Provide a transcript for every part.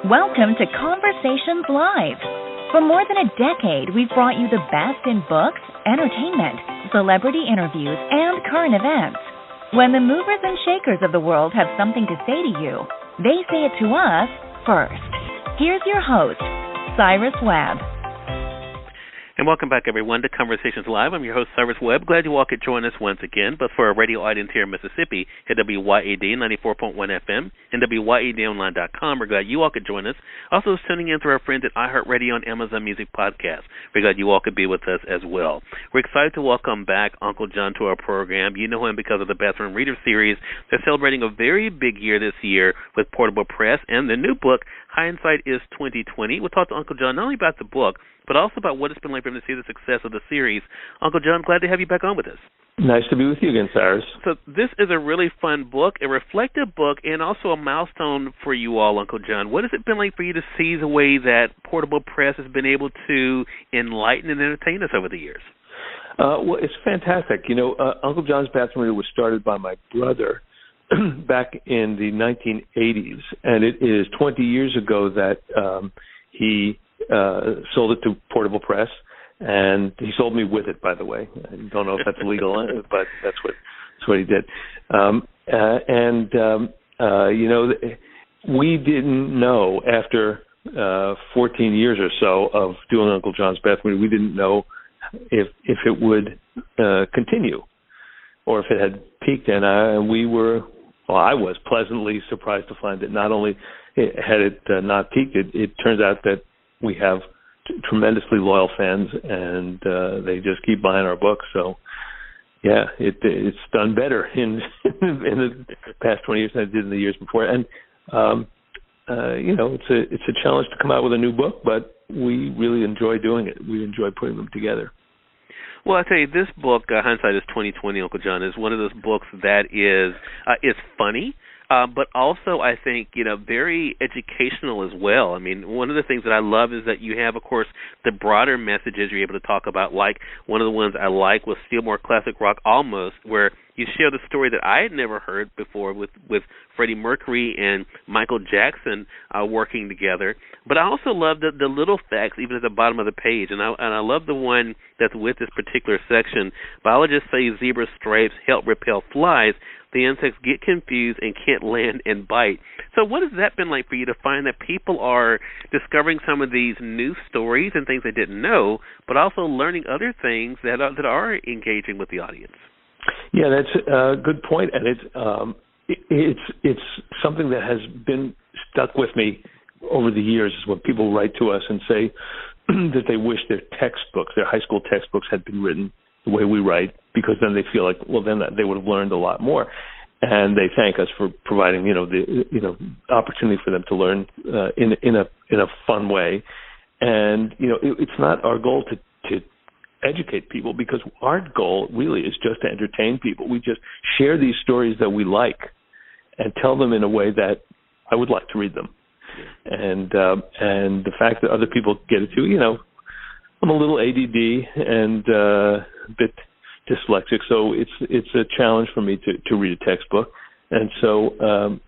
Welcome to Conversations Live. For more than a decade, we've brought you the best in books, entertainment, celebrity interviews, and current events. When the movers and shakers of the world have something to say to you, they say it to us first. Here's your host, Cyrus Webb. And welcome back, everyone, to Conversations Live. I'm your host, Cyrus Webb. Glad you all could join us once again. But for our radio audience here in Mississippi, at WYAD 94.1 FM and WYADonline.com, we're glad you all could join us. Also, tuning in through our friends at iHeartRadio and Amazon Music Podcast. We're glad you all could be with us as well. We're excited to welcome back Uncle John to our program. You know him because of the Bathroom Reader series. They're celebrating a very big year this year with Portable Press and the new book, Hindsight is 2020. We'll talk to Uncle John not only about the book, but also about what it's been like for him to see the success of the series. Uncle John, glad to have you back on with us. Nice to be with you again, Cyrus. So this is a really fun book, a reflective book, and also a milestone for you all, Uncle John. What has it been like for you to see the way that Portable Press has been able to enlighten and entertain us over the years? Well, it's fantastic. You know, Uncle John's Bathroom Reader was started by my brother back in the 1980s, and it is 20 years ago that he sold it to Portable Press, and he sold me with it, by the way. I don't know if that's legal, but that's what he did. You know, we didn't know after 14 years or so of doing Uncle John's Bathroom, we didn't know if it would continue or if it had peaked, and I was pleasantly surprised to find that not only had it not peaked, it turns out that we have tremendously loyal fans, and they just keep buying our books. So, yeah, it's done better in the past 20 years than it did in the years before. And you know, it's a challenge to come out with a new book, but we really enjoy doing it. We enjoy putting them together. Well, I tell you, this book, Hindsight is 2020, Uncle John, is one of those books that is funny. But also, I think, you know, very educational as well. I mean, one of the things that I love is that you have, of course, the broader messages you're able to talk about, like one of the ones I like was Still More Classic Rock Almost, where you share the story that I had never heard before with Freddie Mercury and Michael Jackson working together. But I also love the little facts, even at the bottom of the page. And I love the one that's with this particular section. Biologists say zebra stripes help repel flies. The insects get confused and can't land and bite. So what has that been like for you to find that people are discovering some of these new stories and things they didn't know, but also learning other things that are engaging with the audience? Yeah, that's a good point, and it's something that has been stuck with me over the years. Is when people write to us and say that they wish their textbooks, their high school textbooks, had been written the way we write, because then they feel like, well, then they would have learned a lot more, and they thank us for providing, the opportunity for them to learn in a fun way. And it's not our goal to educate people, because our goal really is just to entertain people. We just share these stories that we like and tell them in a way that I would like to read them. And the fact that other people get it too, I'm a little ADD and a bit dyslexic, so it's a challenge for me to read a textbook. And so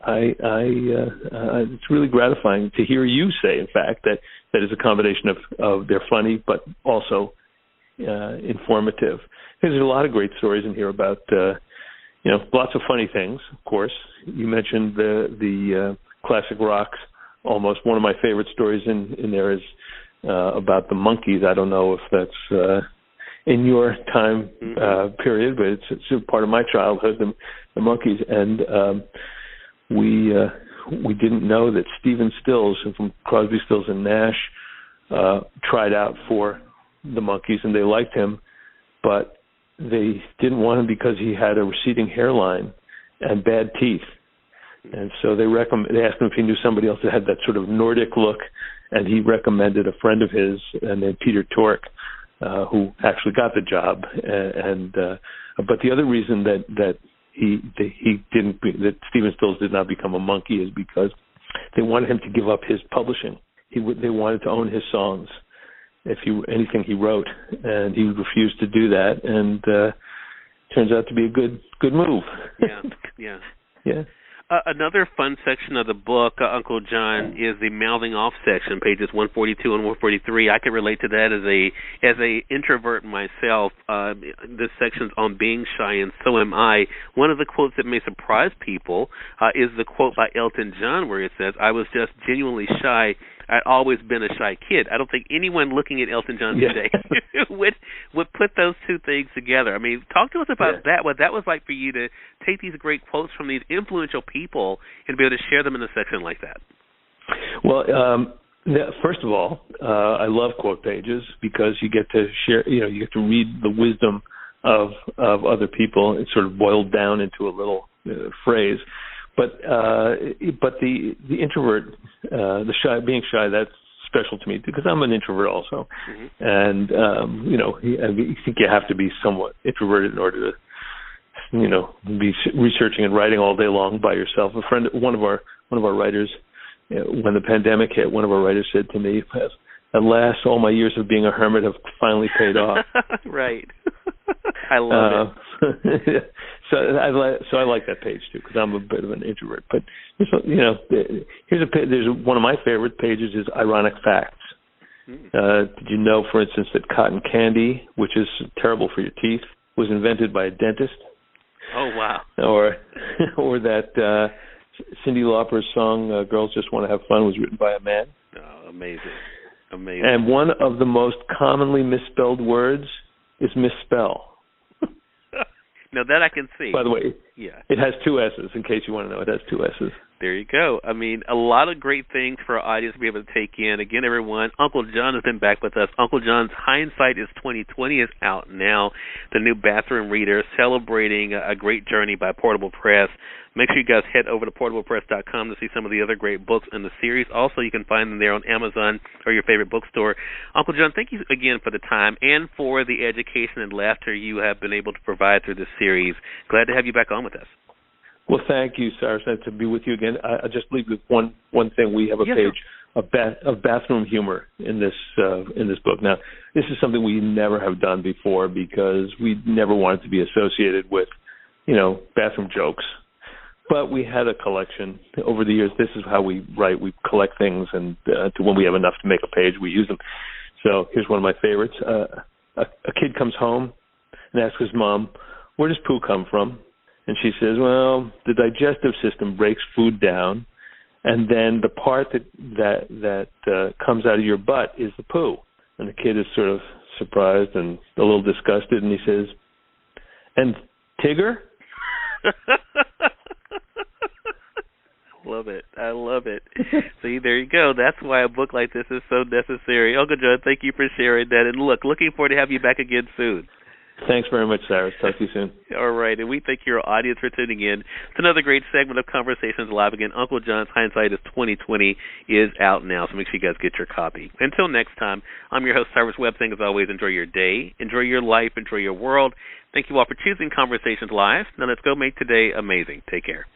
it's really gratifying to hear you say, in fact, that is a combination of they're funny but also informative. There's a lot of great stories in here about lots of funny things. Of course, you mentioned the classic rocks. Almost one of my favorite stories in there is about the monkeys. I don't know if that's in your time period, but it's a part of my childhood, the monkeys. And we didn't know that Stephen Stills from Crosby, Stills and Nash tried out for the monkeys, and they liked him, but they didn't want him because he had a receding hairline and bad teeth. And so they asked him if he knew somebody else that had that sort of Nordic look, and he recommended a friend of his named Peter Tork, who actually got the job. But the other reason that Stephen Stills did not become a monkey is because they wanted him to give up his publishing. They wanted to own his songs, anything he wrote, and he refused to do that. And turns out to be a good move. Yeah. Yeah. Another fun section of the book, Uncle John, is the mouthing off section, pages 142 and 143. I can relate to that as a introvert myself. This section's on being shy, and so am I. One of the quotes that may surprise people is the quote by Elton John, where it says, "I was just genuinely shy. I'd always been a shy kid." I don't think anyone looking at Elton John today would put those two things together. I mean, talk to us about that, what that was like for you to take these great quotes from these influential people and be able to share them in a section like that. Well, first of all, I love quote pages because you get to share, you get to read the wisdom of other people. It's sort of boiled down into a little phrase. But the introvert, being shy, that's special to me because I'm an introvert also, and I think you have to be somewhat introverted in order to, be researching and writing all day long by yourself. One of our writers, when the pandemic hit, one of our writers said to me, "At last, all my years of being a hermit have finally paid off." Right. I love it. So I like that page too because I'm a bit of an introvert. But here's a page. There's one of my favorite pages is ironic facts. Did you know, for instance, that cotton candy, which is terrible for your teeth, was invented by a dentist? Oh wow! Or that Cyndi Lauper's song "Girls Just Want to Have Fun" was written by a man. Oh, amazing! And one of the most commonly misspelled words is misspell. Now that I can see. By the way, it has two S's, in case you want to know. It has two S's. There you go. I mean, a lot of great things for our audience to be able to take in. Again, everyone, Uncle John has been back with us. Uncle John's Hindsight is 2020 is out now, the new bathroom reader, celebrating a great journey by Portable Press. Make sure you guys head over to portablepress.com to see some of the other great books in the series. Also, you can find them there on Amazon or your favorite bookstore. Uncle John, thank you again for the time and for the education and laughter you have been able to provide through this series. Glad to have you back on with us. Well, thank you, Cyrus. Nice to be with you again. I'll just leave with one thing. We have a page of bathroom humor in this book. Now, this is something we never have done before because we never wanted to be associated with, bathroom jokes. But we had a collection over the years. This is how we write. We collect things, and when we have enough to make a page, we use them. So here's one of my favorites. A kid comes home and asks his mom, "Where does poo come from?" And she says, "Well, the digestive system breaks food down, and then the part that comes out of your butt is the poo." And the kid is sort of surprised and a little disgusted, and he says, "And Tigger?" I love it. See, there you go. That's why a book like this is so necessary. Uncle John, thank you for sharing that. And looking forward to having you back again soon. Thanks very much, Cyrus. Talk to you soon. All right, and we thank your audience for tuning in. It's another great segment of Conversations Live. Again, Uncle John's Hindsight is 2020 is out now, so make sure you guys get your copy. Until next time, I'm your host, Cyrus Webb. As always, enjoy your day, enjoy your life, enjoy your world. Thank you all for choosing Conversations Live. Now let's go make today amazing. Take care.